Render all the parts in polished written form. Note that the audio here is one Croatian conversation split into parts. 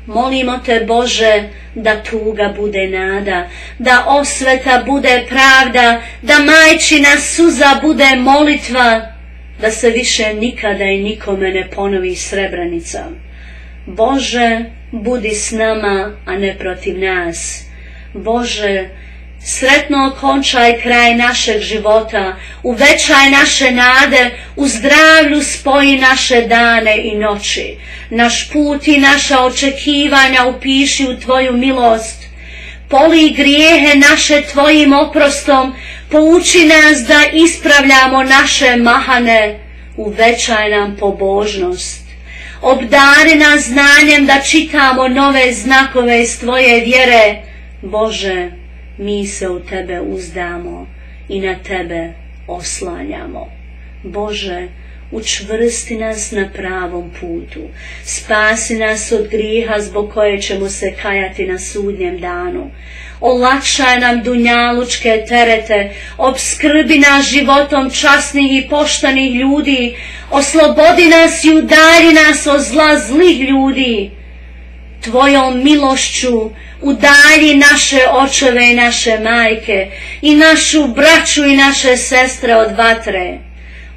Molimo te, Bože, da tuga bude nada, da osveta bude pravda, da majčina suza bude molitva, da se više nikada i nikome ne ponovi Srebrenica. Bože, budi s nama, a ne protiv nas. Bože, sretno okončaj kraj našeg života, uvećaj naše nade, u zdravlju spoji naše dane i noći. Naš put i naša očekivanja upiši u Tvoju milost. Poli grijehe naše Tvojim oprostom, pouči nas da ispravljamo naše mahane, uvećaj nam pobožnost. Obdari nas znanjem da čitamo nove znakove iz Tvoje vjere. Bože, mi se u Tebe uzdamo i na Tebe oslanjamo. Bože, učvrsti nas na pravom putu, spasi nas od grijeha zbog koje ćemo se kajati na sudnjem danu. Olakšaj nam dunjalučke terete, obskrbi nas životom časnih i poštenih ljudi, oslobodi nas i udalji nas od zla zlih ljudi. Tvojom milošću udalji naše očeve i naše majke, i našu braću i naše sestre od vatre.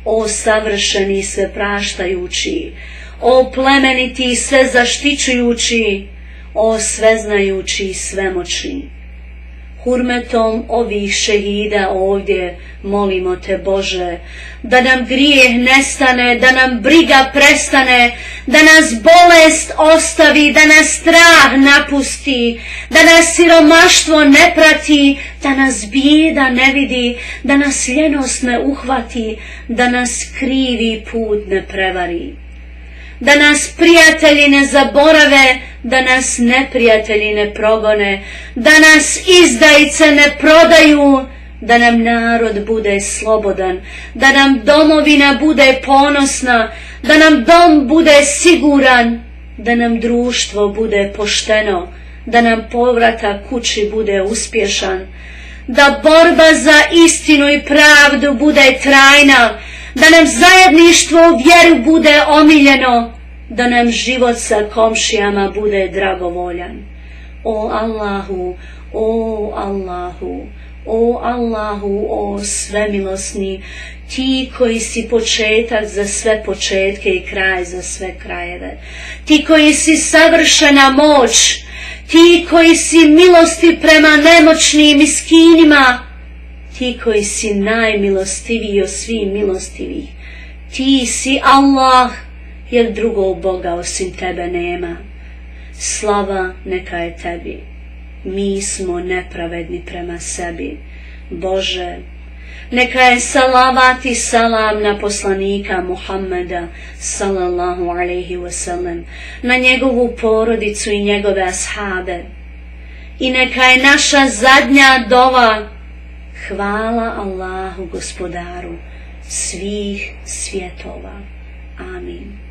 O savršeni sve praštajući, o plemeniti sve zaštićujući, o sveznajući i svemoćni. Hurmetom ovih šehida ovdje molimo te, Bože, da nam grijeh nestane, da nam briga prestane, da nas bolest ostavi, da nas strah napusti, da nas siromaštvo ne prati, da nas bijeda ne vidi, da nas ljenost ne uhvati, da nas krivi put ne prevari. Da nas prijatelji ne zaborave, da nas neprijatelji ne progone, da nas izdajice ne prodaju, da nam narod bude slobodan, da nam domovina bude ponosna, da nam dom bude siguran, da nam društvo bude pošteno, da nam povratak kući bude uspješan, da borba za istinu i pravdu bude trajna, da nam zajedništvo u vjeru bude omiljeno, da nam život sa komšijama bude dragovoljan. O Allahu, o Allahu, o Allahu, o svemilosni, ti koji si početak za sve početke i kraj za sve krajeve, ti koji si savršena moć, ti koji si milosti prema nemoćnim miskinima, ti koji si najmilostiviji od svih milostivih, ti si Allah, jer drugog Boga osim tebe nema. Slava neka je tebi, mi smo nepravedni prema sebi. Bože, neka je salavat i salam na poslanika Muhammeda sallallahu alaihi wasallam, na njegovu porodicu i njegove ashabe. I neka je naša zadnja dova: hvala Allahu, gospodaru svih svjetova. Amin.